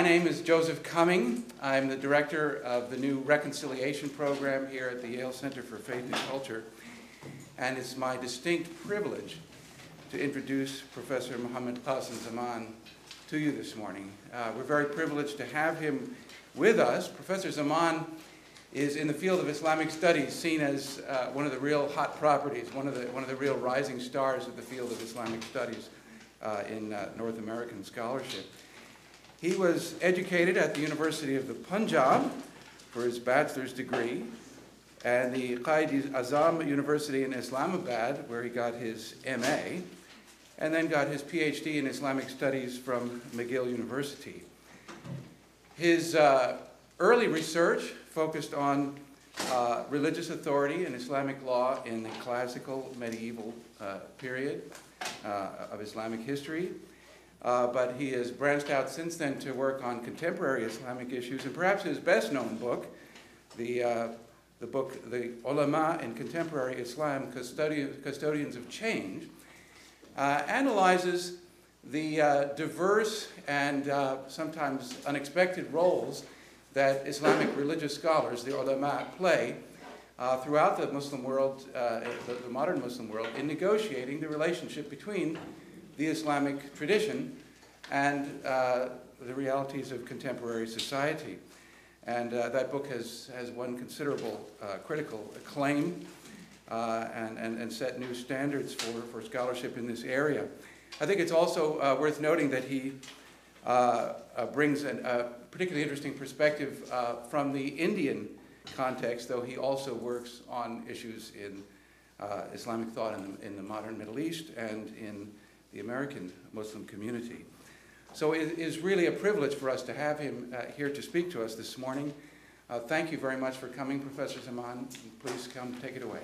name is Joseph Cumming. I'm the director of the new Reconciliation program here at the Yale Center for Faith and Culture. And it's my distinct privilege to introduce Professor Mohammad Qasim Zaman to you this morning. We're very privileged to have him with us. Professor Zaman is in the field of Islamic studies seen as one of the real hot properties, one of the real rising stars of the field of Islamic studies in North American scholarship. He was educated at the University of the Punjab for his bachelor's degree, and the Qasim University in Islamabad, where he got his MA, and then got his PhD in Islamic studies from McGill University. His early research focused on religious authority and Islamic law in the classical medieval period of Islamic history. But he has branched out since then to work on contemporary Islamic issues, and perhaps his best-known book, the Ulama in Contemporary Islam, Custodians of Change, analyzes the diverse and sometimes unexpected roles that Islamic religious scholars, the ulama, play throughout the Muslim world, the modern Muslim world, in negotiating the relationship between the Islamic tradition and the realities of contemporary society. And that book has won considerable critical acclaim and set new standards for scholarship in this area. I think it's also worth noting that he brings a particularly interesting perspective from the Indian context, though he also works on issues in Islamic thought in the modern Middle East and in the American Muslim community. So it is really a privilege for us to have him here to speak to us this morning. Thank you very much for coming, Professor Zaman. Please come take it away.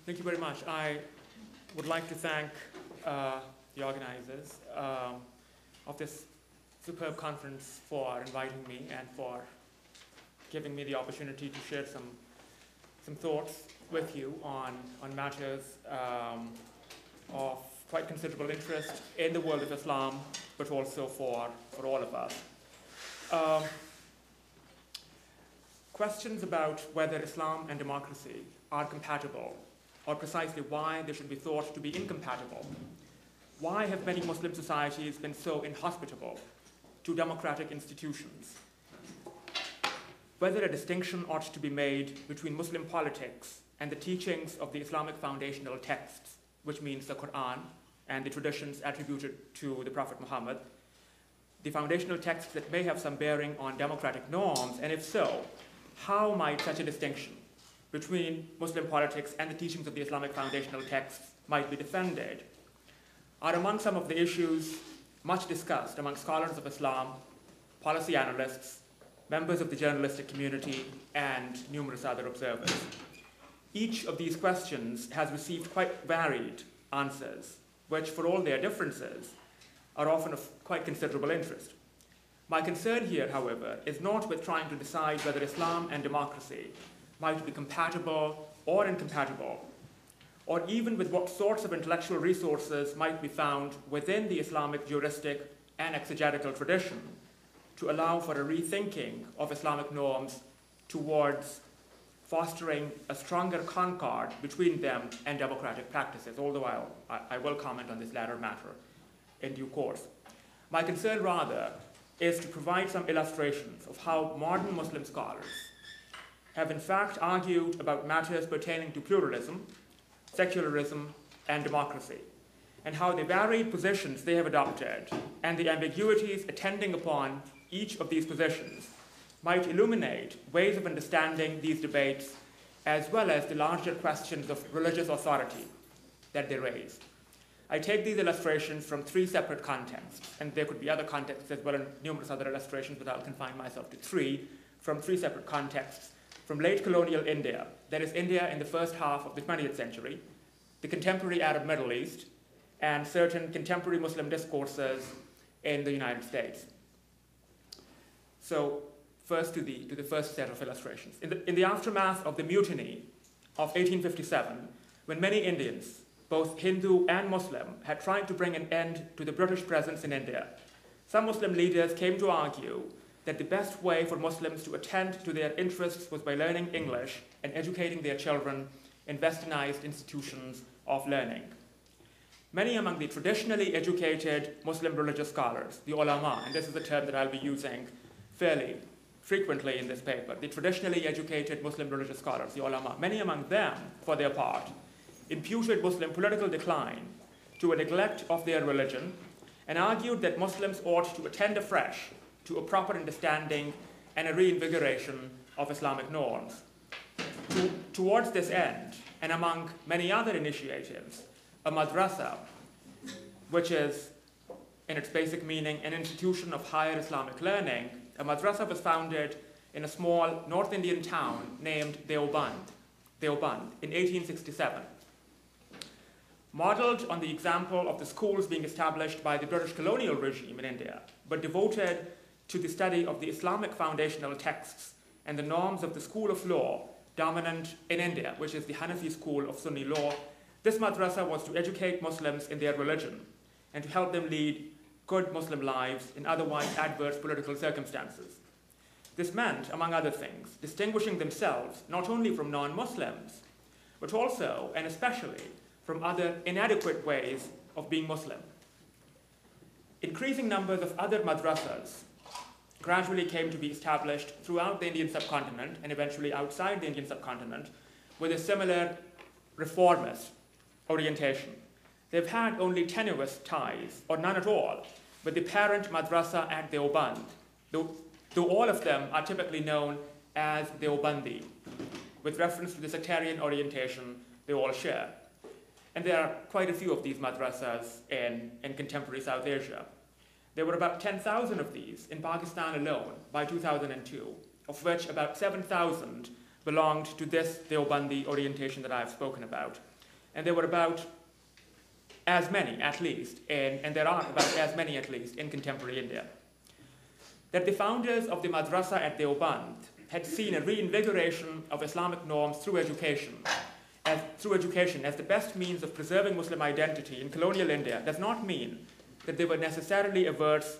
Thank you very much. I would like to thank the organizers of this superb conference for inviting me and for giving me the opportunity to share some thoughts with you on matters of quite considerable interest in the world of Islam, but also for all of us. Questions about whether Islam and democracy are compatible, or precisely why they should be thought to be incompatible. Why have many Muslim societies been so inhospitable to democratic institutions? Whether a distinction ought to be made between Muslim politics and the teachings of the Islamic foundational texts, which means the Quran and the traditions attributed to the Prophet Muhammad, the foundational texts that may have some bearing on democratic norms, and if so, how might such a distinction between Muslim politics and the teachings of the Islamic foundational texts might be defended, are among some of the issues much discussed among scholars of Islam, policy analysts, members of the journalistic community, and numerous other observers. Each of these questions has received quite varied answers, which, for all their differences, are often of quite considerable interest. My concern here, however, is not with trying to decide whether Islam and democracy might be compatible or incompatible, or even with what sorts of intellectual resources might be found within the Islamic juristic and exegetical tradition to allow for a rethinking of Islamic norms towards fostering a stronger concord between them and democratic practices, although I will comment on this latter matter in due course. My concern, rather, is to provide some illustrations of how modern Muslim scholars have in fact argued about matters pertaining to pluralism, secularism, and democracy, and how the varied positions they have adopted and the ambiguities attending upon each of these positions might illuminate ways of understanding these debates, as well as the larger questions of religious authority that they raise. I take these illustrations from three separate contexts, and there could be other contexts as well, and numerous other illustrations, but I'll confine myself to three, from three separate contexts. From late colonial India, that is India in the first half of the 20th century, the contemporary Arab Middle East, and certain contemporary Muslim discourses in the United States. So first to the first set of illustrations. In the aftermath of the mutiny of 1857, when many Indians, both Hindu and Muslim, had tried to bring an end to the British presence in India, some Muslim leaders came to argue that the best way for Muslims to attend to their interests was by learning English and educating their children in westernized institutions of learning. Many among the traditionally educated Muslim religious scholars, the ulama, and this is a term that I'll be using fairly frequently in this paper, the traditionally educated Muslim religious scholars, the ulama, many among them, for their part, imputed Muslim political decline to a neglect of their religion and argued that Muslims ought to attend afresh to a proper understanding and a reinvigoration of Islamic norms. Towards this end, and among many other initiatives, a madrasa, which is, in its basic meaning, an institution of higher Islamic learning, a madrasa was founded in a small North Indian town named Deoband in 1867. Modeled on the example of the schools being established by the British colonial regime in India, but devoted to the study of the Islamic foundational texts and the norms of the school of law dominant in India, which is the Hanafi school of Sunni law, this madrasa was to educate Muslims in their religion and to help them lead good Muslim lives in otherwise adverse political circumstances. This meant, among other things, distinguishing themselves not only from non-Muslims, but also, and especially, from other inadequate ways of being Muslim. Increasing numbers of other madrasas gradually came to be established throughout the Indian subcontinent and eventually outside the Indian subcontinent with a similar reformist orientation. They've had only tenuous ties, or none at all, with the parent madrasa at Deoband, though all of them are typically known as Deobandi, with reference to the sectarian orientation they all share. And there are quite a few of these madrasas in contemporary South Asia. There were about 10,000 of these in Pakistan alone by 2002, of which about 7,000 belonged to this Deobandi orientation that I've spoken about. And there were about as many, at least, and there are about as many, at least, in contemporary India. That the founders of the madrasa at Deoband had seen a reinvigoration of Islamic norms through education as the best means of preserving Muslim identity in colonial India does not mean that they were necessarily averse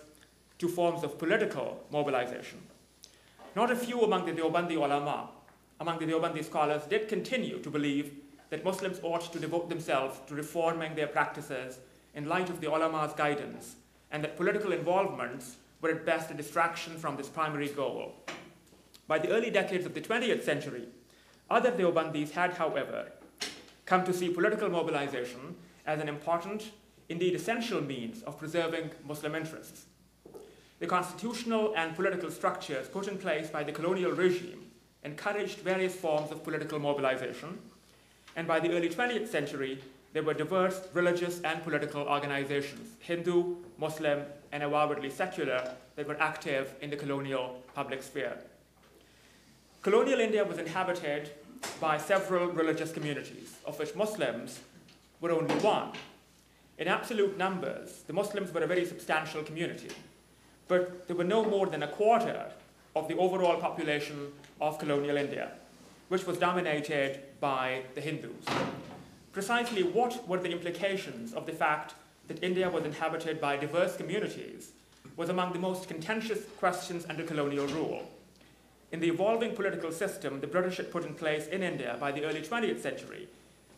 to forms of political mobilization. Not a few among the Deobandi ulama, among the Deobandi scholars, did continue to believe that Muslims ought to devote themselves to reforming their practices in light of the ulama's guidance, and that political involvements were at best a distraction from this primary goal. By the early decades of the 20th century, other Deobandis had, however, come to see political mobilization as an important, indeed essential means of preserving Muslim interests. The constitutional and political structures put in place by the colonial regime encouraged various forms of political mobilization, and by the early 20th century, there were diverse religious and political organizations, Hindu, Muslim, and avowedly secular, that were active in the colonial public sphere. Colonial India was inhabited by several religious communities, of which Muslims were only one. In absolute numbers, the Muslims were a very substantial community, but they were no more than a quarter of the overall population of colonial India, which was dominated by the Hindus. Precisely what were the implications of the fact that India was inhabited by diverse communities was among the most contentious questions under colonial rule. In the evolving political system the British had put in place in India by the early 20th century,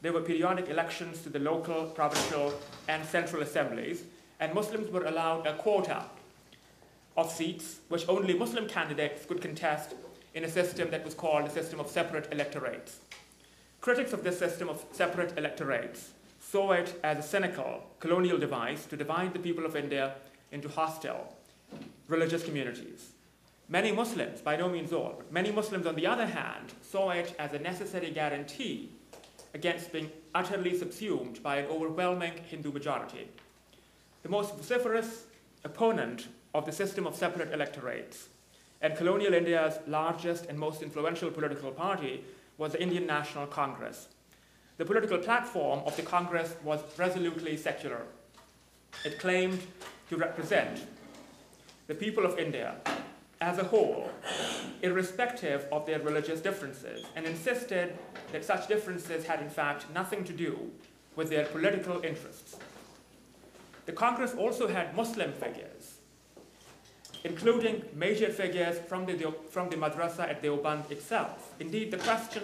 there were periodic elections to the local, provincial, and central assemblies, and Muslims were allowed a quota of seats which only Muslim candidates could contest in a system that was called a system of separate electorates. Critics of this system of separate electorates saw it as a cynical colonial device to divide the people of India into hostile religious communities. Many Muslims, by no means all, but many Muslims on the other hand, saw it as a necessary guarantee against being utterly subsumed by an overwhelming Hindu majority. The most vociferous opponent of the system of separate electorates and colonial India's largest and most influential political party was the Indian National Congress. The political platform of the Congress was resolutely secular. It claimed to represent the people of India as a whole, irrespective of their religious differences, and insisted that such differences had in fact nothing to do with their political interests. The Congress also had Muslim figures, including major figures from the madrasa at Deoband itself. Indeed, the question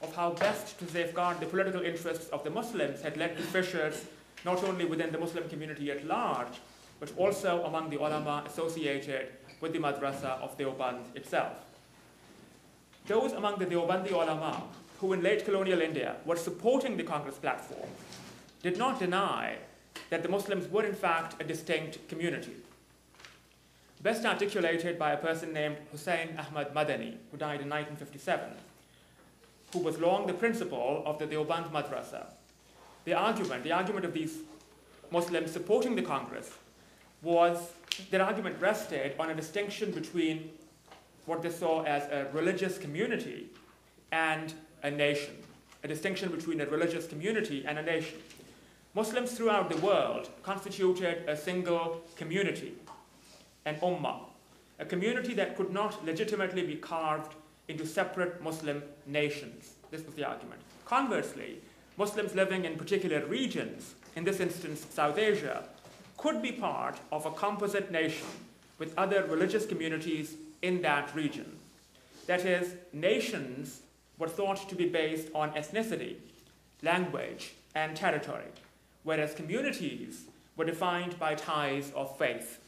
of how best to safeguard the political interests of the Muslims had led to fissures not only within the Muslim community at large, but also among the ulama associated with the madrasa of Deoband itself. Those among the Deobandi ulama who in late colonial India were supporting the Congress platform did not deny that the Muslims were in fact a distinct community, best articulated by a person named Hussain Ahmad Madani, who died in 1957, who was long the principal of the Deoband madrasa. The argument of these Muslims supporting the Congress their argument rested on a distinction between what they saw as a religious community and a nation, a distinction between a religious community and a nation. Muslims throughout the world constituted a single community, an ummah, a community that could not legitimately be carved into separate Muslim nations. This was the argument. Conversely, Muslims living in particular regions, in this instance South Asia, could be part of a composite nation with other religious communities in that region. That is, nations were thought to be based on ethnicity, language, and territory, whereas communities were defined by ties of faith.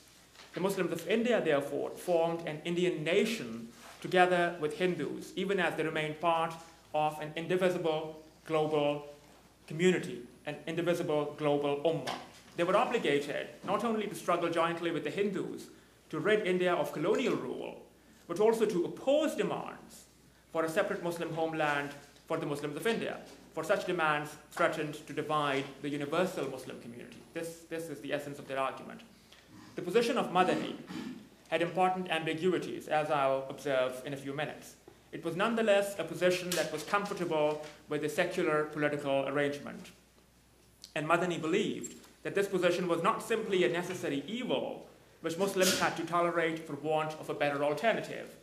The Muslims of India, therefore, formed an Indian nation together with Hindus, even as they remained part of an indivisible global community, an indivisible global ummah. They were obligated not only to struggle jointly with the Hindus to rid India of colonial rule, but also to oppose demands for a separate Muslim homeland for the Muslims of India. For such demands threatened to divide the universal Muslim community. This is the essence of their argument. The position of Madani had important ambiguities, as I'll observe in a few minutes. It was nonetheless a position that was comfortable with the secular political arrangement. And Madani believed that this position was not simply a necessary evil which Muslims had to tolerate for want of a better alternative.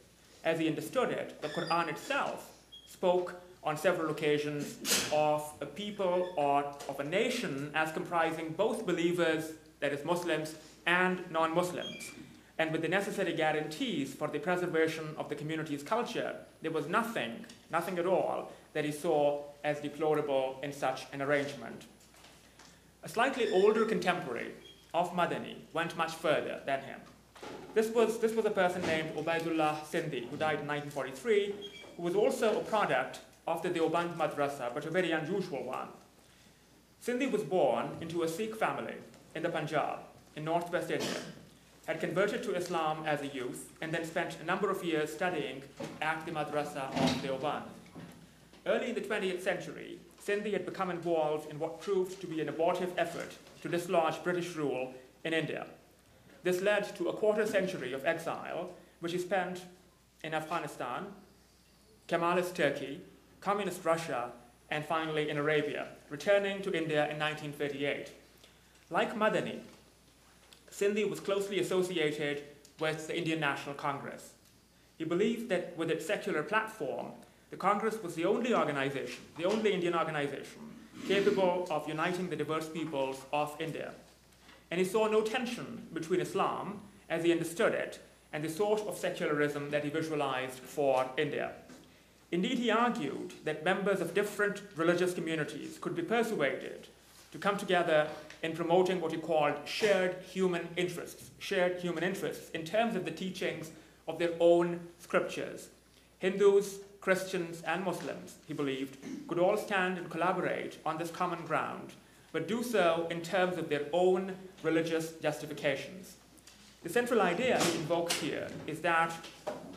As he understood it, the Quran itself spoke on several occasions of a people or of a nation as comprising both believers, that is Muslims, and non-Muslims. And with the necessary guarantees for the preservation of the community's culture, there was nothing at all that he saw as deplorable in such an arrangement. A slightly older contemporary of Madani went much further than him. This was a person named Ubaidullah Sindhi, who died in 1943, who was also a product of the Deoband madrasa, but a very unusual one. Sindhi was born into a Sikh family in the Punjab, in northwest India, had converted to Islam as a youth, and then spent a number of years studying at the madrasa of Deoband. Early in the 20th century, Sindhi had become involved in what proved to be an abortive effort to dislodge British rule in India. This led to a quarter century of exile, which he spent in Afghanistan, Kemalist Turkey, Communist Russia, and finally in Arabia, returning to India in 1938. Like Madani, Sindhi was closely associated with the Indian National Congress. He believed that with its secular platform, the Congress was the only organization, the only Indian organization, capable of uniting the diverse peoples of India. And he saw no tension between Islam, as he understood it, and the sort of secularism that he visualized for India. Indeed, he argued that members of different religious communities could be persuaded to come together in promoting what he called shared human interests in terms of the teachings of their own scriptures. Hindus, Christians, and Muslims, he believed, could all stand and collaborate on this common ground, but do so in terms of their own religious justifications. The central idea he invokes here is that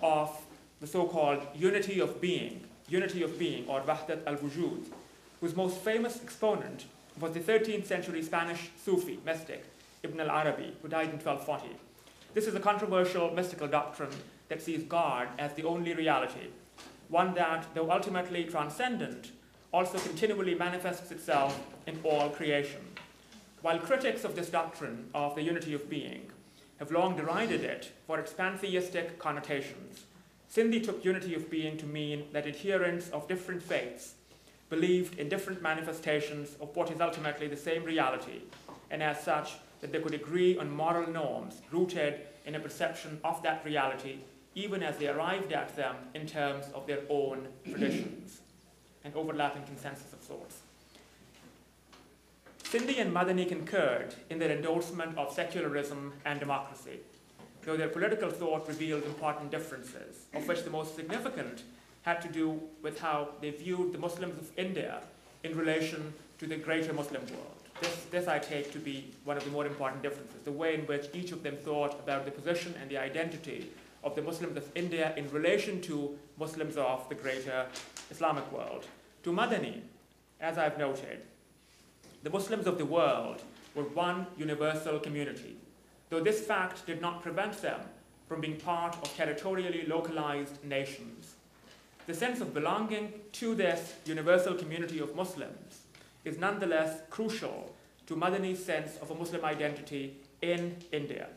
of the so-called unity of being, or Wahdat al-Wujud, whose most famous exponent was the 13th century Spanish Sufi mystic, Ibn al-Arabi, who died in 1240. This is a controversial mystical doctrine that sees God as the only reality, one that, though ultimately transcendent, also continually manifests itself in all creation. While critics of this doctrine of the unity of being have long derided it for its pantheistic connotations. Sindhi took unity of being to mean that adherents of different faiths believed in different manifestations of what is ultimately the same reality, and as such, that they could agree on moral norms rooted in a perception of that reality, even as they arrived at them in terms of their own traditions, an overlapping consensus of sorts. Sindhi and Madani concurred in their endorsement of secularism and democracy, though their political thought revealed important differences, of which the most significant had to do with how they viewed the Muslims of India in relation to the greater Muslim world. This I take to be one of the more important differences, the way in which each of them thought about the position and the identity of the Muslims of India in relation to Muslims of the greater Islamic world. To Madani, as I've noted, the Muslims of the world were one universal community, though this fact did not prevent them from being part of territorially localized nations. The sense of belonging to this universal community of Muslims is nonetheless crucial to Madani's sense of a Muslim identity in India.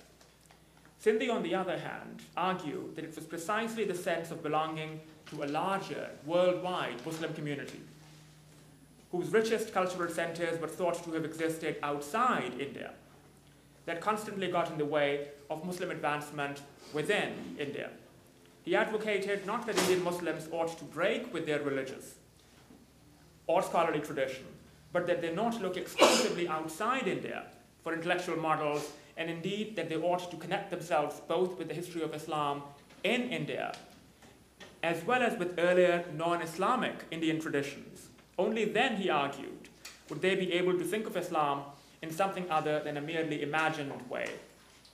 Sindhi, on the other hand, argued that it was precisely the sense of belonging to a larger, worldwide Muslim community, whose richest cultural centers were thought to have existed outside India, that constantly got in the way of Muslim advancement within India. He advocated not that Indian Muslims ought to break with their religious or scholarly tradition, but that they not look exclusively outside India for intellectual models, and indeed that they ought to connect themselves both with the history of Islam in India, as well as with earlier non-Islamic Indian traditions. Only then, he argued, would they be able to think of Islam in something other than a merely imagined way,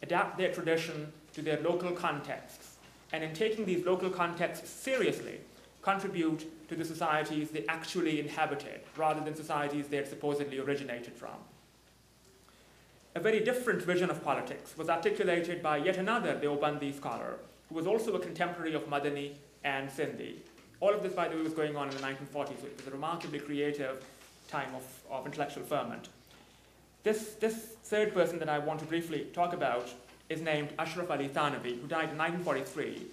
adapt their tradition to their local contexts, and in taking these local contexts seriously, contribute to the societies they actually inhabited, rather than societies they had supposedly originated from. A very different vision of politics was articulated by yet another Deobandi scholar, who was also a contemporary of Madani and Sindhi. All of this, by the way, was going on in the 1940s, so it was a remarkably creative time of intellectual ferment. This third person that I want to briefly talk about is named Ashraf Ali Thanvi, who died in 1943,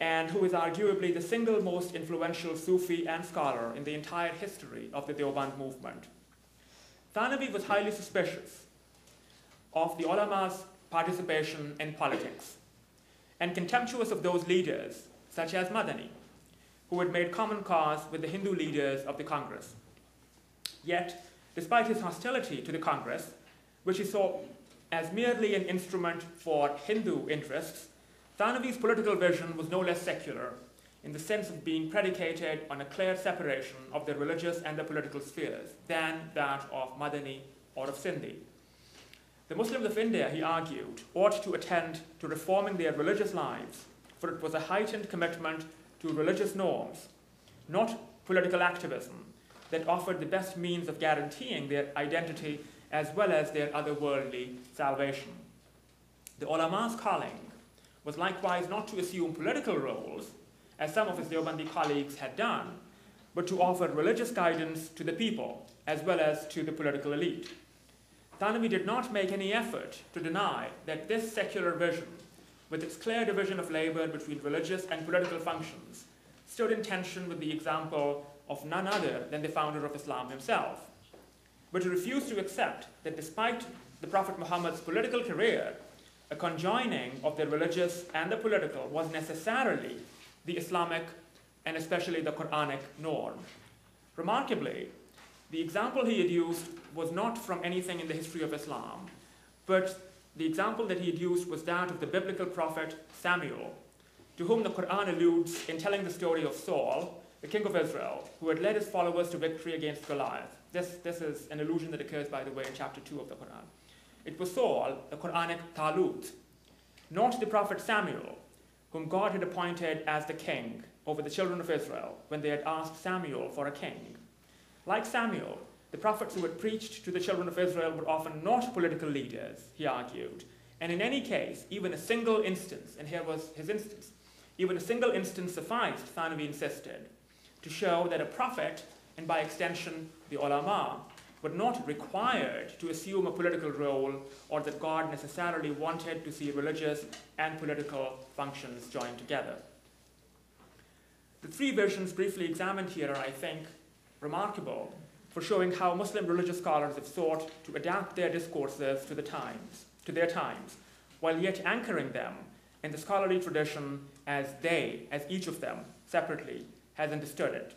and who is arguably the single most influential Sufi and scholar in the entire history of the Deoband movement. Thanvi was highly suspicious of the ulama's participation in politics, and contemptuous of those leaders, such as Madani, who had made common cause with the Hindu leaders of the Congress. Yet, despite his hostility to the Congress, which he saw as merely an instrument for Hindu interests, Thanvi's political vision was no less secular, in the sense of being predicated on a clear separation of the religious and the political spheres than that of Madani or of Sindhi. The Muslims of India, he argued, ought to attend to reforming their religious lives, for it was a heightened commitment to religious norms, not political activism, that offered the best means of guaranteeing their identity as well as their otherworldly salvation. The ulama's calling was likewise not to assume political roles, as some of his Deobandi colleagues had done, but to offer religious guidance to the people as well as to the political elite. Thanvi did not make any effort to deny that this secular vision, with its clear division of labor between religious and political functions, stood in tension with the example of none other than the founder of Islam himself. But he refused to accept that despite the Prophet Muhammad's political career, a conjoining of the religious and the political was necessarily the Islamic and especially the Quranic norm. Remarkably, the example he had used was not from anything in the history of Islam, but the example that he had used was that of the biblical prophet Samuel, to whom the Quran alludes in telling the story of Saul, the king of Israel, who had led his followers to victory against Goliath. This is an allusion that occurs, by the way, in chapter 2 of the Quran. It was Saul, the Quranic Talut, not the prophet Samuel, whom God had appointed as the king over the children of Israel when they had asked Samuel for a king. Like Samuel, the prophets who had preached to the children of Israel were often not political leaders, he argued, and in any case, even a single instance, and here was his instance, even a single instance sufficed, Thanvi insisted, to show that a prophet, and by extension the ulama, but not required to assume a political role, or that God necessarily wanted to see religious and political functions joined together. The three visions briefly examined here are, I think, remarkable for showing how Muslim religious scholars have sought to adapt their discourses to their times, while yet anchoring them in the scholarly tradition as each of them, separately, has understood it.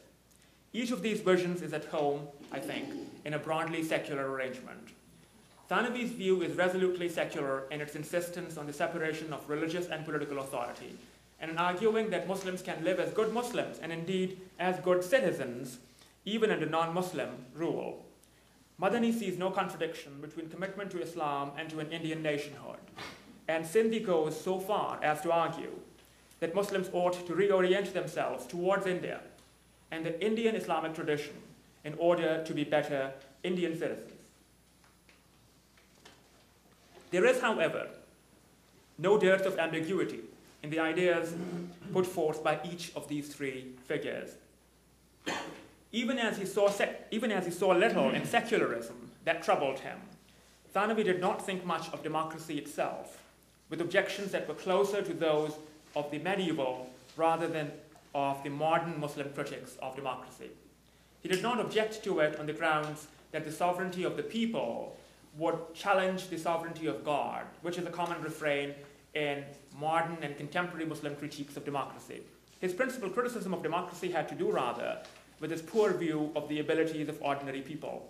Each of these visions is at home, I think, in a broadly secular arrangement. Thanavi's view is resolutely secular in its insistence on the separation of religious and political authority, and in arguing that Muslims can live as good Muslims, and indeed as good citizens, even under non-Muslim rule. Madani sees no contradiction between commitment to Islam and to an Indian nationhood, and Sindhi goes so far as to argue that Muslims ought to reorient themselves towards India and the Indian Islamic tradition in order to be better Indian citizens. There is, however, no dearth of ambiguity in the ideas put forth by each of these three figures. Even as he saw little in secularism that troubled him, Thanavi did not think much of democracy itself, with objections that were closer to those of the medieval rather than of the modern Muslim critics of democracy. He did not object to it on the grounds that the sovereignty of the people would challenge the sovereignty of God, which is a common refrain in modern and contemporary Muslim critiques of democracy. His principal criticism of democracy had to do, rather, with his poor view of the abilities of ordinary people.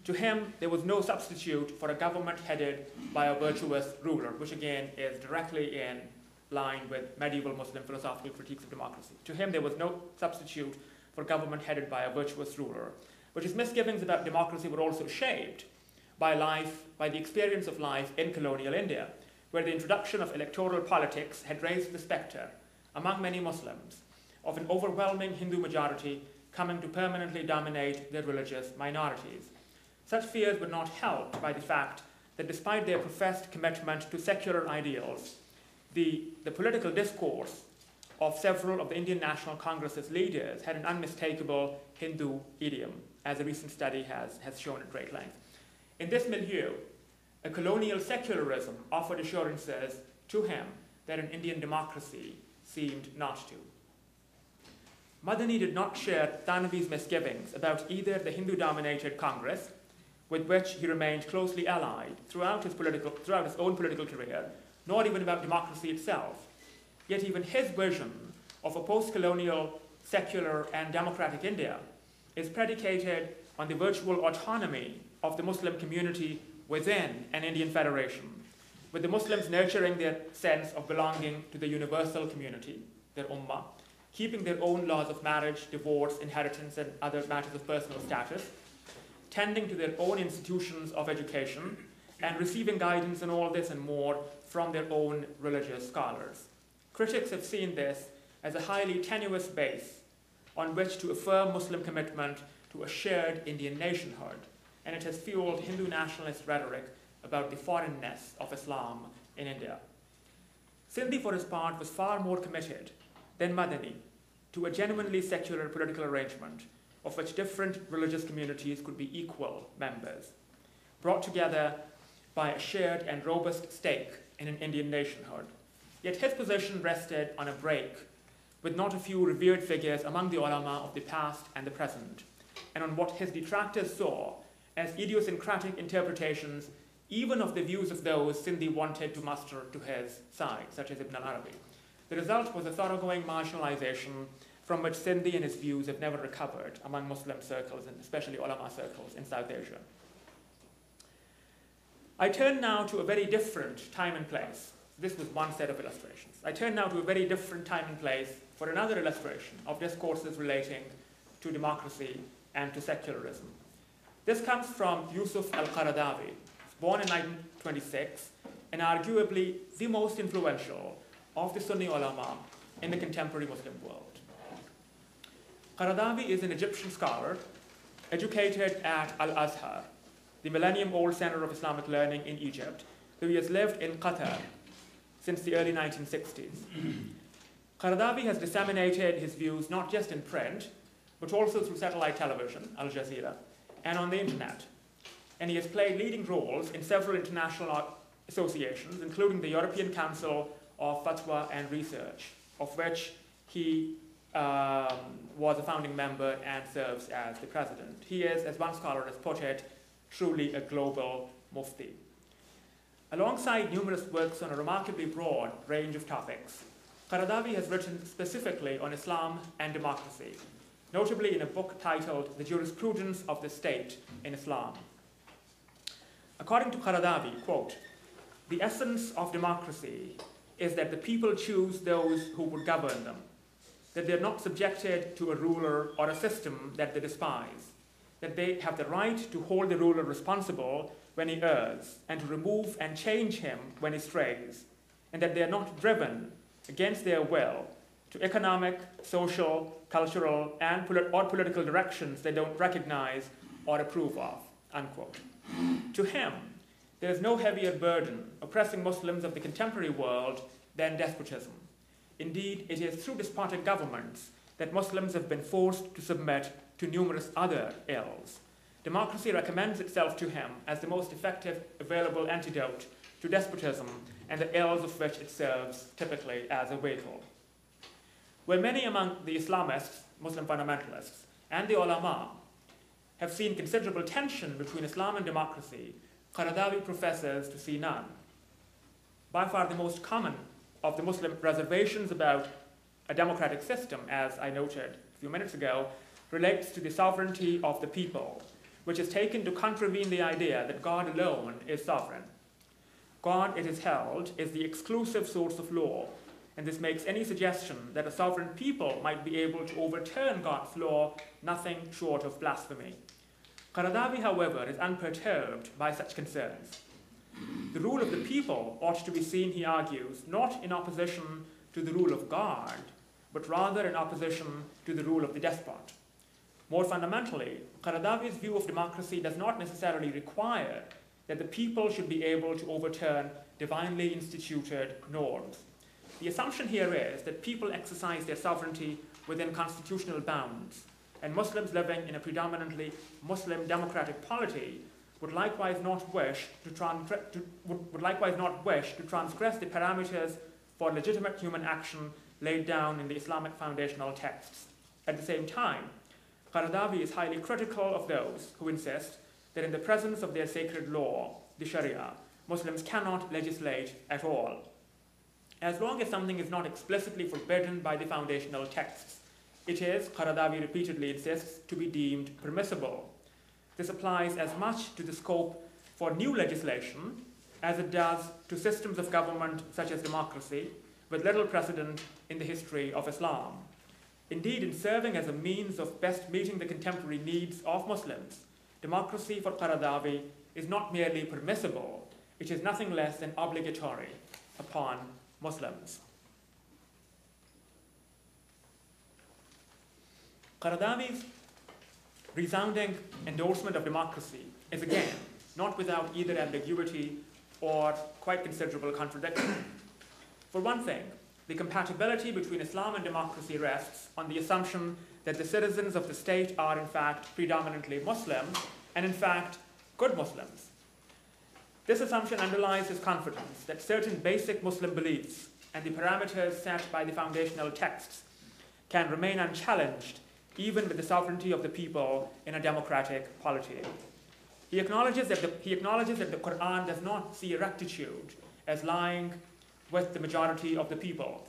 To him, there was no substitute for a government headed by a virtuous ruler, which again is directly in line with medieval Muslim philosophical critiques of democracy. To him, there was no substitute for government headed by a virtuous ruler, but his misgivings about democracy were also shaped by the experience of life in colonial India, where the introduction of electoral politics had raised the specter, among many Muslims, of an overwhelming Hindu majority coming to permanently dominate their religious minorities. Such fears were not helped by the fact that despite their professed commitment to secular ideals, the political discourse of several of the Indian National Congress's leaders had an unmistakable Hindu idiom, as a recent study has shown at great length. In this milieu, a colonial secularism offered assurances to him that an Indian democracy seemed not to. Madani did not share Thanavi's misgivings about either the Hindu-dominated Congress, with which he remained closely allied throughout his own political career, nor even about democracy itself. Yet even his vision of a post-colonial, secular, and democratic India is predicated on the virtual autonomy of the Muslim community within an Indian federation, with the Muslims nurturing their sense of belonging to the universal community, their ummah, keeping their own laws of marriage, divorce, inheritance, and other matters of personal status, tending to their own institutions of education, and receiving guidance in all this and more from their own religious scholars. Critics have seen this as a highly tenuous base on which to affirm Muslim commitment to a shared Indian nationhood, and it has fueled Hindu nationalist rhetoric about the foreignness of Islam in India. Sindhi, for his part, was far more committed than Madani to a genuinely secular political arrangement of which different religious communities could be equal members, brought together by a shared and robust stake in an Indian nationhood. Yet his position rested on a break with not a few revered figures among the ulama of the past and the present, and on what his detractors saw as idiosyncratic interpretations even of the views of those Sindhi wanted to muster to his side, such as Ibn al-Arabi. The result was a thoroughgoing marginalization from which Sindhi and his views have never recovered among Muslim circles, and especially ulama circles in South Asia. I turn now to a very different time and place. This was one set of illustrations. I turn now to a very different time and place for another illustration of discourses relating to democracy and to secularism. This comes from Yusuf Al-Qaradawi, born in 1926, and arguably the most influential of the Sunni ulama in the contemporary Muslim world. Qaradawi is an Egyptian scholar educated at Al-Azhar, the millennium-old center of Islamic learning in Egypt, though he has lived in Qatar since the early 1960s. Qaradawi has disseminated his views not just in print, but also through satellite television, Al Jazeera, and on the internet, and he has played leading roles in several international associations, including the European Council of Fatwa and Research, of which he was a founding member and serves as the president. He is, as one scholar has put it, truly a global mufti. Alongside numerous works on a remarkably broad range of topics, Qaradawi has written specifically on Islam and democracy, notably in a book titled The Jurisprudence of the State in Islam. According to Qaradawi, quote, "The essence of democracy is that the people choose those who would govern them, that they're not subjected to a ruler or a system that they despise, that they have the right to hold the ruler responsible when he errs, and to remove and change him when he strays, and that they are not driven against their will to economic, social, cultural, and political directions they don't recognize or approve of," unquote. To him, there is no heavier burden oppressing Muslims of the contemporary world than despotism. Indeed, it is through despotic governments that Muslims have been forced to submit to numerous other ills. Democracy recommends itself to him as the most effective available antidote to despotism and the ills of which it serves typically as a vehicle. Where many among the Islamists, Muslim fundamentalists, and the ulama have seen considerable tension between Islam and democracy, Qaradawi professes to see none. By far the most common of the Muslim reservations about a democratic system, as I noted a few minutes ago, relates to the sovereignty of the people, which is taken to contravene the idea that God alone is sovereign. God, it is held, is the exclusive source of law, and this makes any suggestion that a sovereign people might be able to overturn God's law nothing short of blasphemy. Qaradawi, however, is unperturbed by such concerns. The rule of the people ought to be seen, he argues, not in opposition to the rule of God, but rather in opposition to the rule of the despot. More fundamentally, Qaradawi's view of democracy does not necessarily require that the people should be able to overturn divinely instituted norms. The assumption here is that people exercise their sovereignty within constitutional bounds, and Muslims living in a predominantly Muslim democratic polity would likewise not wish to transgress the parameters for legitimate human action laid down in the Islamic foundational texts. At the same time, Qaradawi is highly critical of those who insist that in the presence of their sacred law, the Sharia, Muslims cannot legislate at all. As long as something is not explicitly forbidden by the foundational texts, it is, Qaradawi repeatedly insists, to be deemed permissible. This applies as much to the scope for new legislation as it does to systems of government such as democracy, with little precedent in the history of Islam. Indeed, in serving as a means of best meeting the contemporary needs of Muslims, democracy for Qaradawi is not merely permissible, it is nothing less than obligatory upon Muslims. Qaradawi's resounding endorsement of democracy is again not without either ambiguity or quite considerable contradiction. For one thing, the compatibility between Islam and democracy rests on the assumption that the citizens of the state are in fact predominantly Muslim and in fact good Muslims. This assumption underlies his confidence that certain basic Muslim beliefs and the parameters set by the foundational texts can remain unchallenged even with the sovereignty of the people in a democratic polity. He acknowledges that the Quran does not see rectitude as lying with the majority of the people.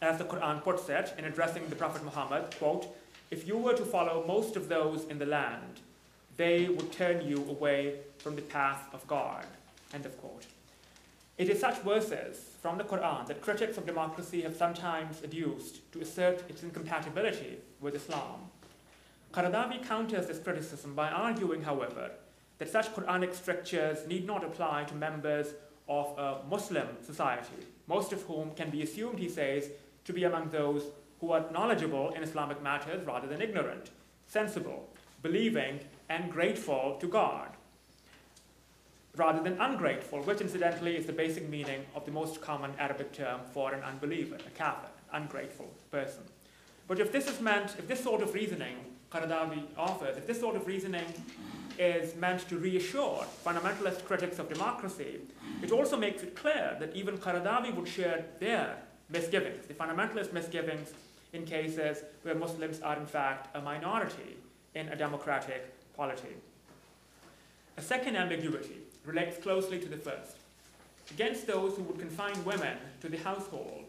As the Quran puts it in addressing the Prophet Muhammad, quote, "If you were to follow most of those in the land, they would turn you away from the path of God," end of quote. It is such verses from the Quran that critics of democracy have sometimes adduced to assert its incompatibility with Islam. Qaradawi counters this criticism by arguing, however, that such Quranic strictures need not apply to members of a Muslim society, most of whom can be assumed, he says, to be among those who are knowledgeable in Islamic matters rather than ignorant, sensible, believing, and grateful to God, rather than ungrateful, which incidentally is the basic meaning of the most common Arabic term for an unbeliever, a kafir, ungrateful person. But if this sort of reasoning Qaradawi offers, if this sort of reasoning is meant to reassure fundamentalist critics of democracy, it also makes it clear that even Qaradawi would share their misgivings, the fundamentalist misgivings in cases where Muslims are in fact a minority in a democratic polity. A second ambiguity relates closely to the first. Against those who would confine women to the household,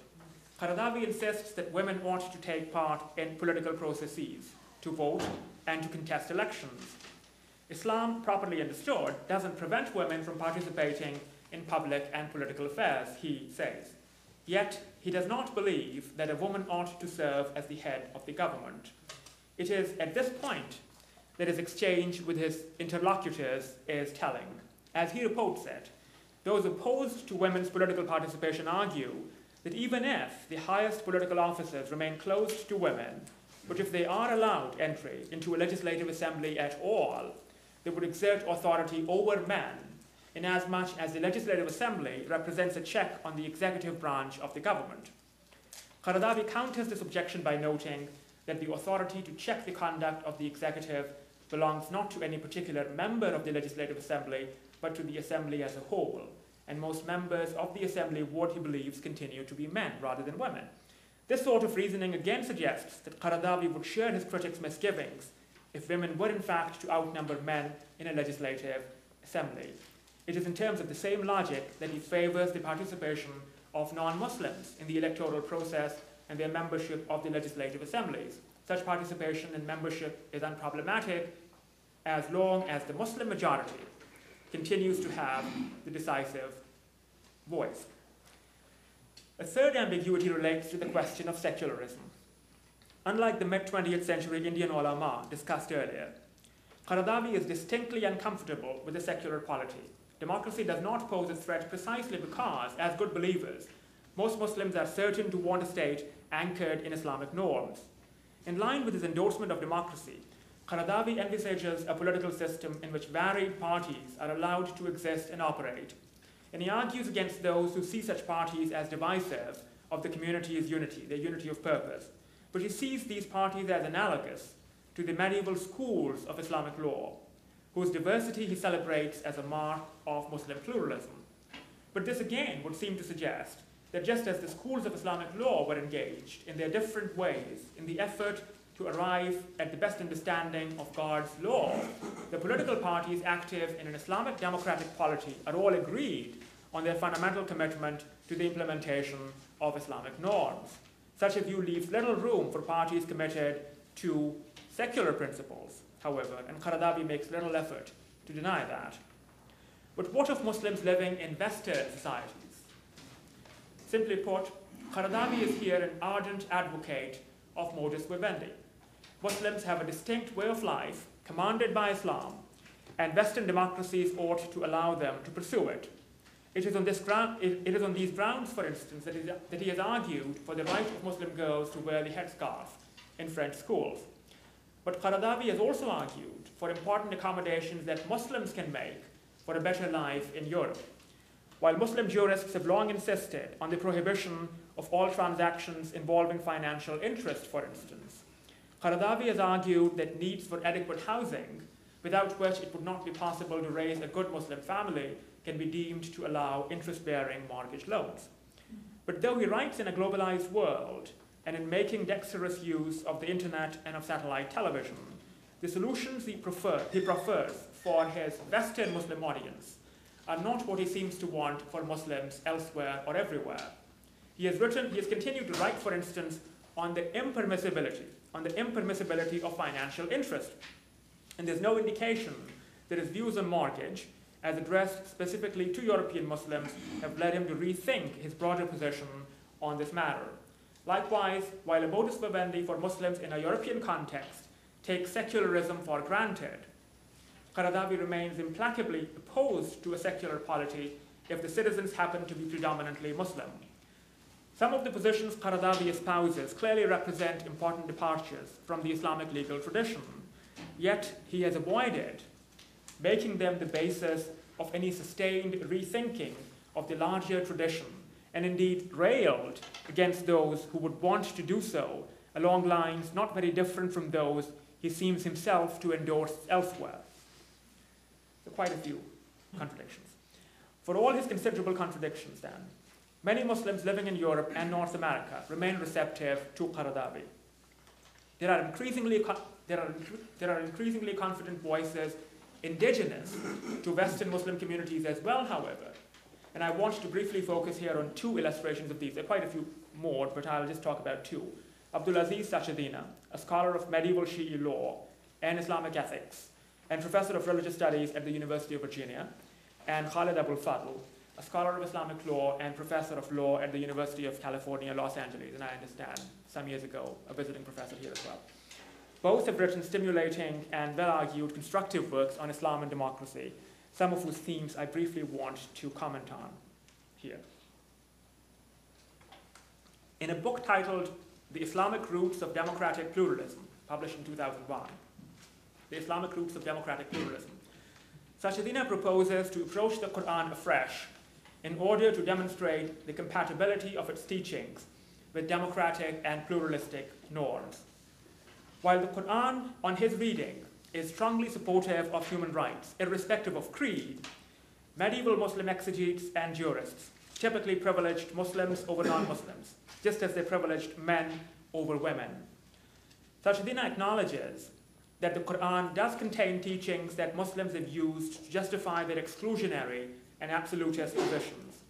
Qaradawi insists that women ought to take part in political processes, to vote, and to contest elections. Islam, properly understood, doesn't prevent women from participating in public and political affairs, he says. Yet, he does not believe that a woman ought to serve as the head of the government. It is at this point that his exchange with his interlocutors is telling. As he reports it, those opposed to women's political participation argue that even if the highest political offices remain closed to women, but if they are allowed entry into a legislative assembly at all, they would exert authority over men, inasmuch as the legislative assembly represents a check on the executive branch of the government. Qaradawi counters this objection by noting that the authority to check the conduct of the executive belongs not to any particular member of the legislative assembly, but to the assembly as a whole, and most members of the assembly would, he believes, continue to be men rather than women. This sort of reasoning again suggests that Qaradawi would share his critics' misgivings if women were in fact to outnumber men in a legislative assembly. It is in terms of the same logic that he favors the participation of non-Muslims in the electoral process and their membership of the legislative assemblies. Such participation and membership is unproblematic as long as the Muslim majority continues to have the decisive voice. A third ambiguity relates to the question of secularism. Unlike the mid-20th century Indian ulama discussed earlier, Qaradawi is distinctly uncomfortable with the secular polity. Democracy does not pose a threat precisely because, as good believers, most Muslims are certain to want a state anchored in Islamic norms. In line with his endorsement of democracy, Qaradawi envisages a political system in which varied parties are allowed to exist and operate, and he argues against those who see such parties as divisive of the community's unity, their unity of purpose. But he sees these parties as analogous to the medieval schools of Islamic law, whose diversity he celebrates as a mark of Muslim pluralism. But this again would seem to suggest that just as the schools of Islamic law were engaged in their different ways in the effort to arrive at the best understanding of God's law, the political parties active in an Islamic democratic polity are all agreed on their fundamental commitment to the implementation of Islamic norms. Such a view leaves little room for parties committed to secular principles, however, and Qaradawi makes little effort to deny that. But what of Muslims living in Western societies? Simply put, Qaradawi is here an ardent advocate of modus vivendi. Muslims have a distinct way of life commanded by Islam, and Western democracies ought to allow them to pursue it. It is on these grounds, for instance, that he has argued for the right of Muslim girls to wear the headscarf in French schools. But Qaradawi has also argued for important accommodations that Muslims can make for a better life in Europe. While Muslim jurists have long insisted on the prohibition of all transactions involving financial interest, for instance, Qaradawi has argued that needs for adequate housing, without which it would not be possible to raise a good Muslim family, can be deemed to allow interest-bearing mortgage loans. But though he writes in a globalized world, and in making dexterous use of the internet and of satellite television, the solutions he prefers for his Western Muslim audience are not what he seems to want for Muslims elsewhere or everywhere. He has continued to write, for instance, on the impermissibility of financial interest. And there's no indication that his views on mortgage, as addressed specifically to European Muslims, have led him to rethink his broader position on this matter. Likewise, while a modus vivendi for Muslims in a European context takes secularism for granted, Qaradawi remains implacably opposed to a secular polity if the citizens happen to be predominantly Muslim. Some of the positions Qaradawi espouses clearly represent important departures from the Islamic legal tradition, yet he has avoided making them the basis of any sustained rethinking of the larger tradition, and indeed railed against those who would want to do so along lines not very different from those he seems himself to endorse elsewhere. quite a few contradictions. For all his considerable contradictions, then, many Muslims living in Europe and North America remain receptive to Qaradawi. There are increasingly confident voices indigenous to Western Muslim communities as well, however, and I want to briefly focus here on two illustrations of these. There are quite a few more, but I'll just talk about two. Abdulaziz Sachedina, a scholar of medieval Shi'i law and Islamic ethics, and professor of religious studies at the University of Virginia, and Khalid Abul Fadl, a scholar of Islamic law and professor of law at the University of California, Los Angeles, and I understand some years ago a visiting professor here as well. Both have written stimulating and well-argued constructive works on Islam and democracy, some of whose themes I briefly want to comment on here. In a book titled The Islamic Roots of Democratic Pluralism, published in 2001, The Islamic Roots of Democratic Pluralism, Sachedina proposes to approach the Quran afresh in order to demonstrate the compatibility of its teachings with democratic and pluralistic norms. While the Quran, on his reading, is strongly supportive of human rights, irrespective of creed, medieval Muslim exegetes and jurists typically privileged Muslims over non-Muslims, just as they privileged men over women. Sachedina acknowledges that the Quran does contain teachings that Muslims have used to justify their exclusionary and absolutist positions.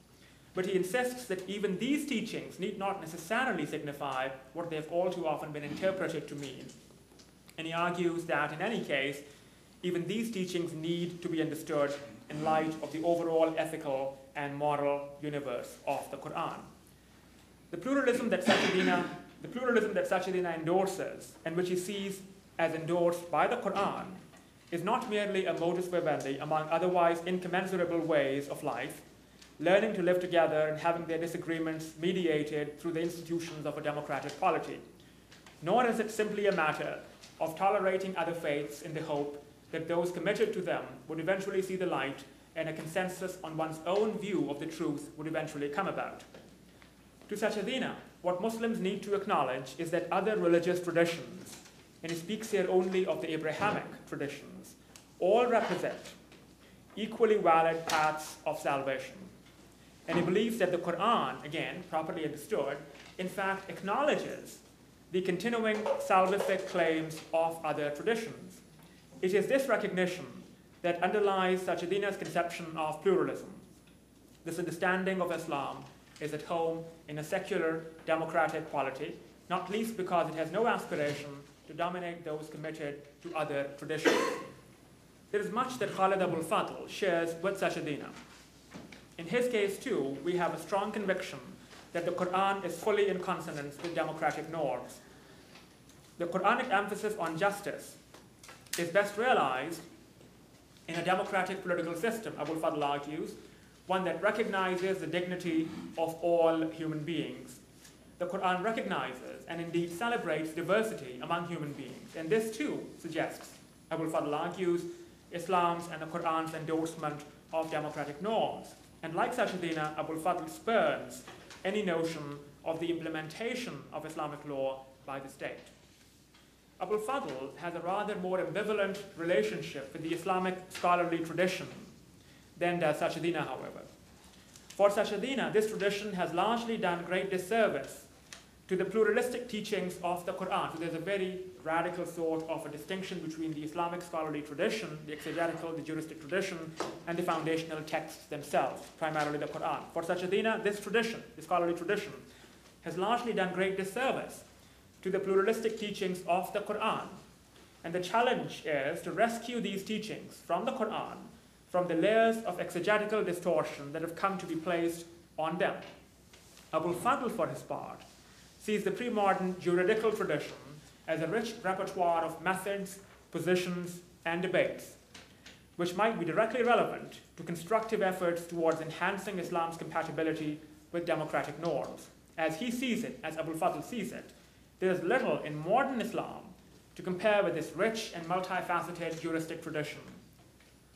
But he insists that even these teachings need not necessarily signify what they have all too often been interpreted to mean. And he argues that, in any case, even these teachings need to be understood in light of the overall ethical and moral universe of the Quran. The pluralism that Sachedina endorses, and which he sees as endorsed by the Quran, is not merely a modus vivendi among otherwise incommensurable ways of life, learning to live together and having their disagreements mediated through the institutions of a democratic polity, nor is it simply a matter of tolerating other faiths in the hope that those committed to them would eventually see the light and a consensus on one's own view of the truth would eventually come about. To Sachedina, what Muslims need to acknowledge is that other religious traditions, and he speaks here only of the Abrahamic traditions, all represent equally valid paths of salvation. And he believes that the Quran, again, properly understood, in fact acknowledges the continuing salvific claims of other traditions. It is this recognition that underlies Sachedina's conception of pluralism. This understanding of Islam is at home in a secular, democratic polity, not least because it has no aspiration to dominate those committed to other traditions. There is much that Khalid Abul Fadl shares with Sachedina. In his case, too, we have a strong conviction that the Quran is fully in consonance with democratic norms. The Quranic emphasis on justice is best realized in a democratic political system, Abul Fadl argues, one that recognizes the dignity of all human beings. The Quran recognizes and indeed celebrates diversity among human beings, and this too suggests, Abul Fadl argues, Islam's and the Quran's endorsement of democratic norms. And like Sachedina, Abul Fadl spurns any notion of the implementation of Islamic law by the state. Abul Fadl has a rather more ambivalent relationship with the Islamic scholarly tradition than does Sachedina, however. For Sachedina, this tradition has largely done great disservice to the pluralistic teachings of the Quran. So there's a very radical sort of a distinction between the Islamic scholarly tradition, the exegetical, the juristic tradition, and the foundational texts themselves, primarily the Quran. For Sachedina, this tradition, the scholarly tradition, has largely done great disservice to the pluralistic teachings of the Quran. And the challenge is to rescue these teachings from the Quran from the layers of exegetical distortion that have come to be placed on them. Abul Fadl, for his part, sees the pre-modern juridical tradition as a rich repertoire of methods, positions, and debates, which might be directly relevant to constructive efforts towards enhancing Islam's compatibility with democratic norms. As he sees it, as Abul Fadl sees it, there is little in modern Islam to compare with this rich and multifaceted juristic tradition.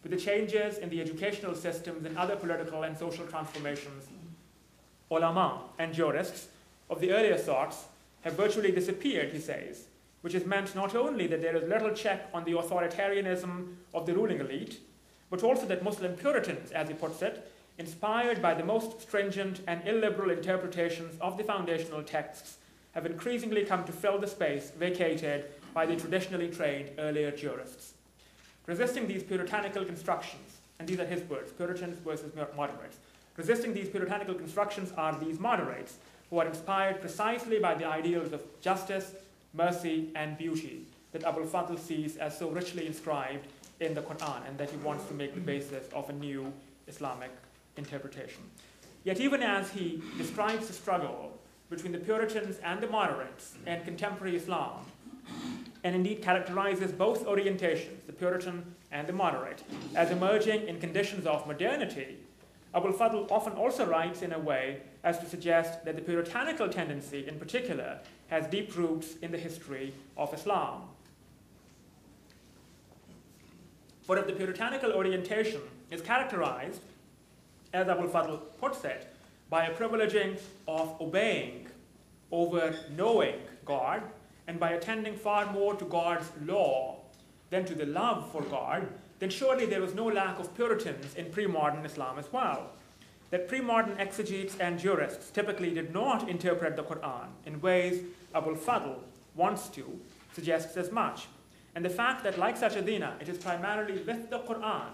With the changes in the educational systems and other political and social transformations, ulama and jurists of the earlier sorts have virtually disappeared, he says, which has meant not only that there is little check on the authoritarianism of the ruling elite, but also that Muslim Puritans, as he puts it, inspired by the most stringent and illiberal interpretations of the foundational texts, have increasingly come to fill the space vacated by the traditionally trained earlier jurists. Resisting these puritanical constructions, and these are his words, Puritans versus moderates, resisting these puritanical constructions are these moderates, who are inspired precisely by the ideals of justice, mercy, and beauty that Abul Fadl sees as so richly inscribed in the Quran, and that he wants to make the basis of a new Islamic interpretation. Yet even as he describes the struggle between the Puritans and the moderates in contemporary Islam, and indeed characterizes both orientations, the Puritan and the moderate, as emerging in conditions of modernity, Abul Fadl often also writes in a way as to suggest that the puritanical tendency in particular has deep roots in the history of Islam. For if the puritanical orientation is characterized, as Abul Fadl puts it, by a privileging of obeying over knowing God, and by attending far more to God's law than to the love for God, then surely there was no lack of Puritans in pre-modern Islam as well. That pre-modern exegetes and jurists typically did not interpret the Quran in ways Abul Fadl wants to suggests as much. And the fact that, like Sachadina, it is primarily with the Quran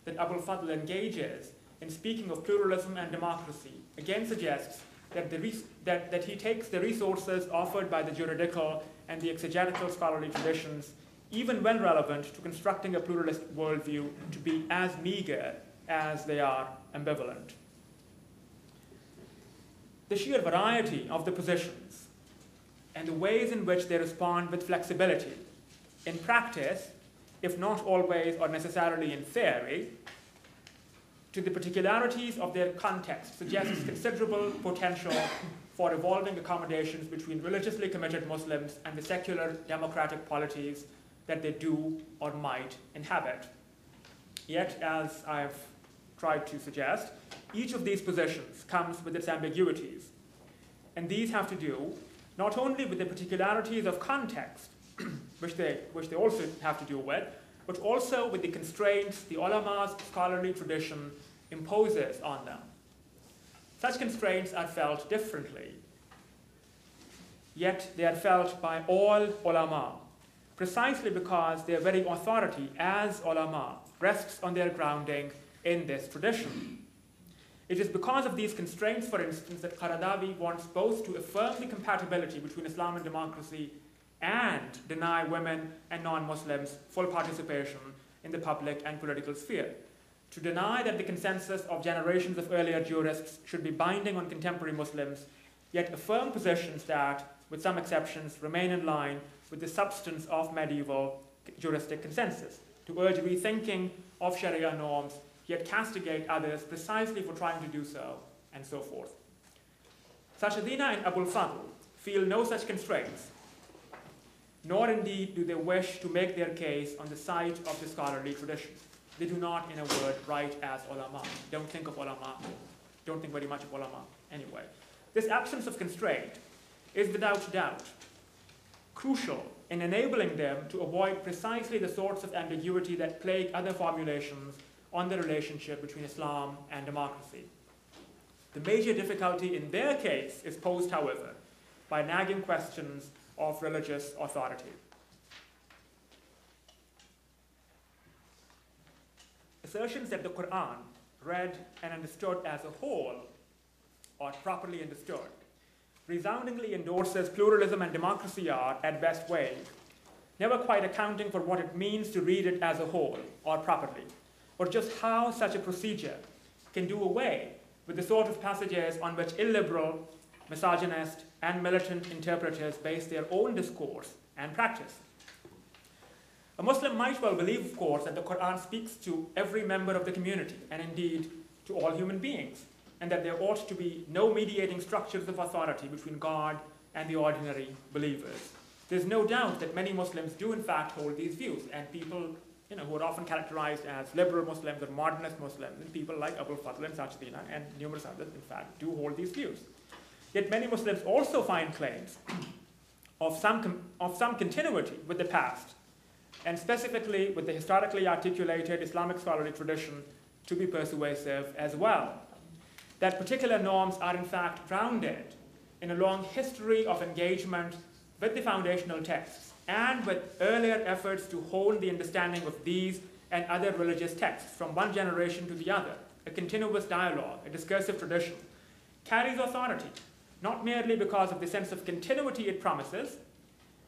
that Abul Fadl engages in speaking of pluralism and democracy, again suggests that he takes the resources offered by the juridical and the exegetical scholarly traditions, even when relevant to constructing a pluralist worldview, to be as meager as they are ambivalent. The sheer variety of the positions and the ways in which they respond with flexibility, in practice, if not always or necessarily in theory, to the particularities of their context suggests considerable potential for evolving accommodations between religiously committed Muslims and the secular democratic polities that they do or might inhabit. Yet, as I've tried to suggest, each of these positions comes with its ambiguities, and these have to do not only with the particularities of context, which they also have to do with, but also with the constraints the ulama's scholarly tradition imposes on them. Such constraints are felt differently, yet they are felt by all ulama, precisely because their very authority as ulama rests on their grounding in this tradition. It is because of these constraints, for instance, that Qaradawi wants both to affirm the compatibility between Islam and democracy and deny women and non-Muslims full participation in the public and political sphere, to deny that the consensus of generations of earlier jurists should be binding on contemporary Muslims, yet affirm positions that, with some exceptions, remain in line with the substance of medieval juristic consensus, to urge rethinking of Sharia norms, yet castigate others precisely for trying to do so, and so forth. Sachadina and Abul Fadl feel no such constraints, nor indeed do they wish to make their case on the side of the scholarly tradition. They do not, in a word, write as ulama. Don't think of ulama. Don't think very much of ulama anyway. This absence of constraint is without doubt crucial in enabling them to avoid precisely the sorts of ambiguity that plague other formulations on the relationship between Islam and democracy. The major difficulty in their case is posed, however, by nagging questions of religious authority. Assertions that the Quran, read and understood as a whole, or properly understood, resoundingly endorses pluralism and democracy are, at best, vague, never quite accounting for what it means to read it as a whole, or properly, or just how such a procedure can do away with the sort of passages on which illiberal, misogynist, and militant interpreters base their own discourse and practice. A Muslim might well believe, of course, that the Quran speaks to every member of the community, and indeed to all human beings, and that there ought to be no mediating structures of authority between God and the ordinary believers. There's no doubt that many Muslims do in fact hold these views, and people who are often characterized as liberal Muslims or modernist Muslims, and people like Abul Fadl and Sachadina and numerous others, in fact, do hold these views. Yet many Muslims also find claims of some continuity with the past, and specifically with the historically articulated Islamic scholarly tradition to be persuasive as well. That particular norms are in fact grounded in a long history of engagement with the foundational texts and with earlier efforts to hone the understanding of these and other religious texts from one generation to the other. A continuous dialogue, a discursive tradition, carries authority, not merely because of the sense of continuity it promises,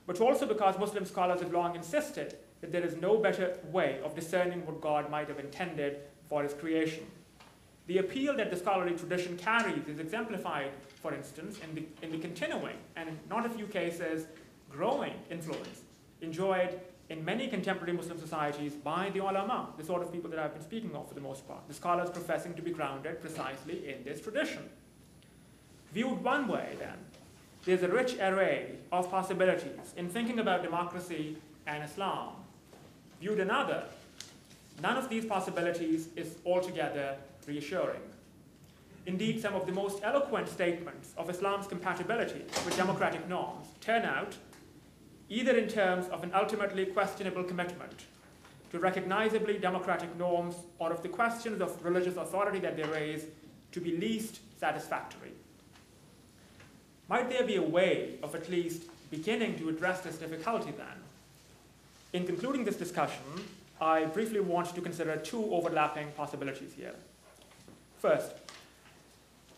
but also because Muslim scholars have long insisted that there is no better way of discerning what God might have intended for his creation. The appeal that the scholarly tradition carries is exemplified, for instance, in the continuing and in not a few cases growing influence enjoyed in many contemporary Muslim societies by the ulama, the sort of people that I've been speaking of for the most part, the scholars professing to be grounded precisely in this tradition. Viewed one way, then, there's a rich array of possibilities in thinking about democracy and Islam. Viewed another, none of these possibilities is altogether reassuring. Indeed, some of the most eloquent statements of Islam's compatibility with democratic norms turn out either in terms of an ultimately questionable commitment to recognizably democratic norms or of the questions of religious authority that they raise to be least satisfactory. Might there be a way of at least beginning to address this difficulty then? In concluding this discussion, I briefly want to consider two overlapping possibilities here. First,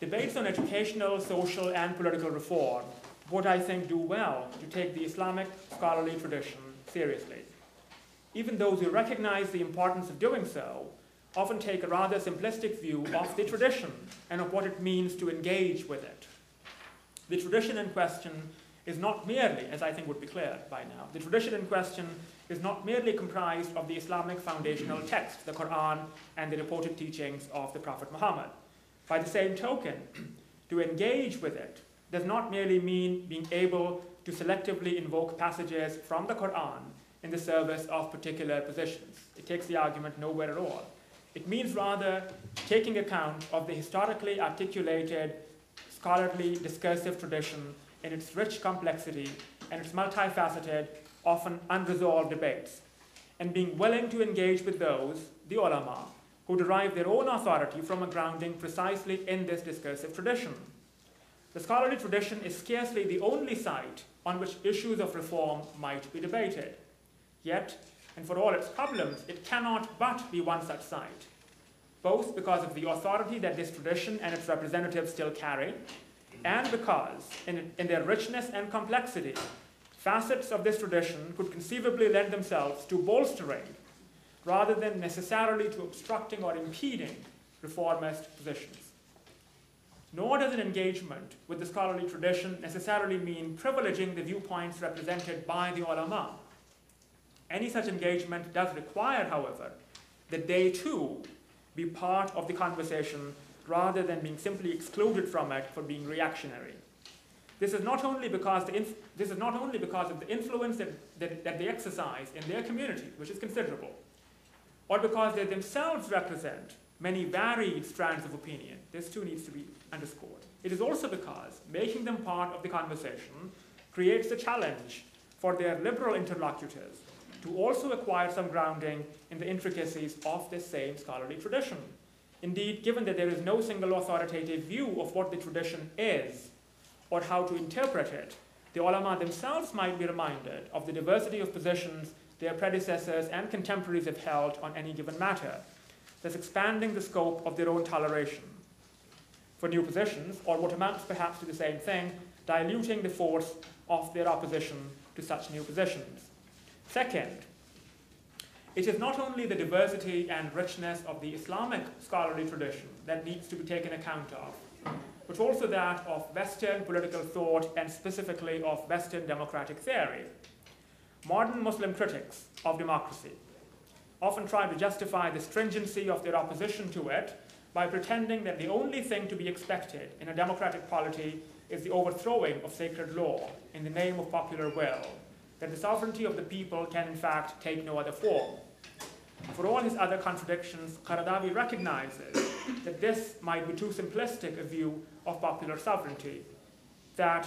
debates on educational, social, and political reform would, I think, do well to take the Islamic scholarly tradition seriously. Even those who recognize the importance of doing so often take a rather simplistic view of the tradition and of what it means to engage with it. The tradition in question is not merely, as I think would be clear by now, the tradition in question is not merely comprised of the Islamic foundational text, the Quran, and the reported teachings of the Prophet Muhammad. By the same token, to engage with it does not merely mean being able to selectively invoke passages from the Quran in the service of particular positions. It takes the argument nowhere at all. It means rather taking account of the historically articulated, scholarly, discursive tradition in its rich complexity and its multifaceted, often unresolved debates, and being willing to engage with those, the ulama, who derive their own authority from a grounding precisely in this discursive tradition. The scholarly tradition is scarcely the only site on which issues of reform might be debated. Yet, and for all its problems, it cannot but be one such site, both because of the authority that this tradition and its representatives still carry, and because, in their richness and complexity, facets of this tradition could conceivably lend themselves to bolstering, rather than necessarily to obstructing or impeding, reformist positions. Nor does an engagement with the scholarly tradition necessarily mean privileging the viewpoints represented by the ulama. Any such engagement does require, however, that they too be part of the conversation rather than being simply excluded from it for being reactionary. This is not only because of the influence that they exercise in their community, which is considerable, or because they themselves represent many varied strands of opinion. This too needs to be underscored. It is also because making them part of the conversation creates a challenge for their liberal interlocutors to also acquire some grounding in the intricacies of this same scholarly tradition. Indeed, given that there is no single authoritative view of what the tradition is or how to interpret it, the ulama themselves might be reminded of the diversity of positions their predecessors and contemporaries have held on any given matter, thus expanding the scope of their own toleration for new positions, or what amounts perhaps to the same thing, diluting the force of their opposition to such new positions. Second, it is not only the diversity and richness of the Islamic scholarly tradition that needs to be taken account of, but also that of Western political thought and specifically of Western democratic theory. Modern Muslim critics of democracy often try to justify the stringency of their opposition to it by pretending that the only thing to be expected in a democratic polity is the overthrowing of sacred law in the name of popular will, that the sovereignty of the people can in fact take no other form. For all his other contradictions, Qaradawi recognizes that this might be too simplistic a view of popular sovereignty, that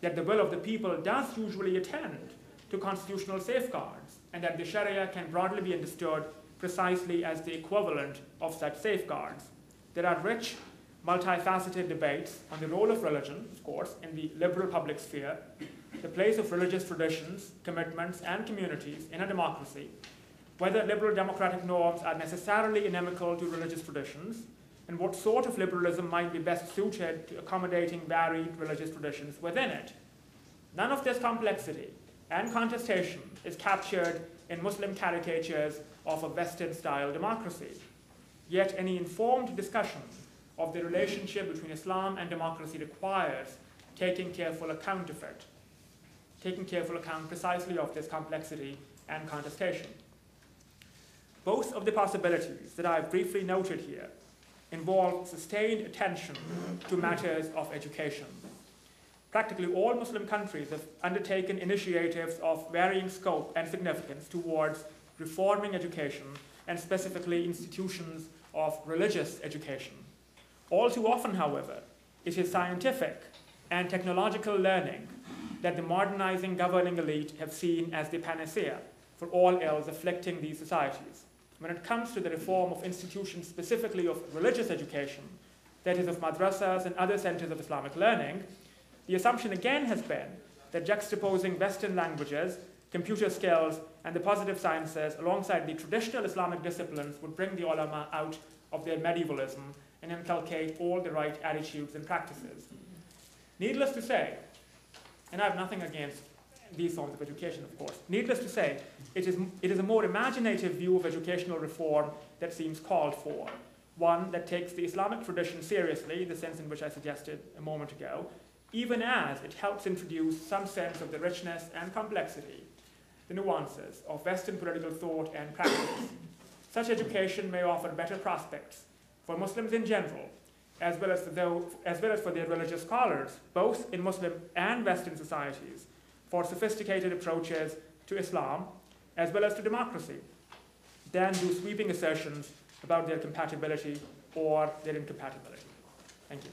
the will of the people does usually attend to constitutional safeguards, and that the Sharia can broadly be understood precisely as the equivalent of such safeguards. There are rich, multifaceted debates on the role of religion, of course, in the liberal public sphere, the place of religious traditions, commitments, and communities in a democracy, whether liberal democratic norms are necessarily inimical to religious traditions, and what sort of liberalism might be best suited to accommodating varied religious traditions within it. None of this complexity and contestation is captured in Muslim caricatures of a Western-style democracy. Yet any informed discussion of the relationship between Islam and democracy requires taking careful account of it, taking careful account precisely of this complexity and contestation. Both of the possibilities that I've briefly noted here involve sustained attention to matters of education. Practically all Muslim countries have undertaken initiatives of varying scope and significance towards reforming education, and specifically institutions of religious education. All too often, however, it is scientific and technological learning that the modernizing governing elite have seen as the panacea for all ills afflicting these societies. When it comes to the reform of institutions specifically of religious education, that is of madrasas and other centers of Islamic learning, the assumption again has been that juxtaposing Western languages, computer skills, and the positive sciences alongside the traditional Islamic disciplines would bring the ulama out of their medievalism and inculcate all the right attitudes and practices. Needless to say, and I have nothing against these forms of education, of course, needless to say, it is a more imaginative view of educational reform that seems called for, one that takes the Islamic tradition seriously, in the sense in which I suggested a moment ago, even as it helps introduce some sense of the richness and complexity, the nuances of Western political thought and practice. Such education may offer better prospects for Muslims in general, as well as for their religious scholars, both in Muslim and Western societies, for sophisticated approaches to Islam, as well as to democracy, than do sweeping assertions about their compatibility or their incompatibility. Thank you.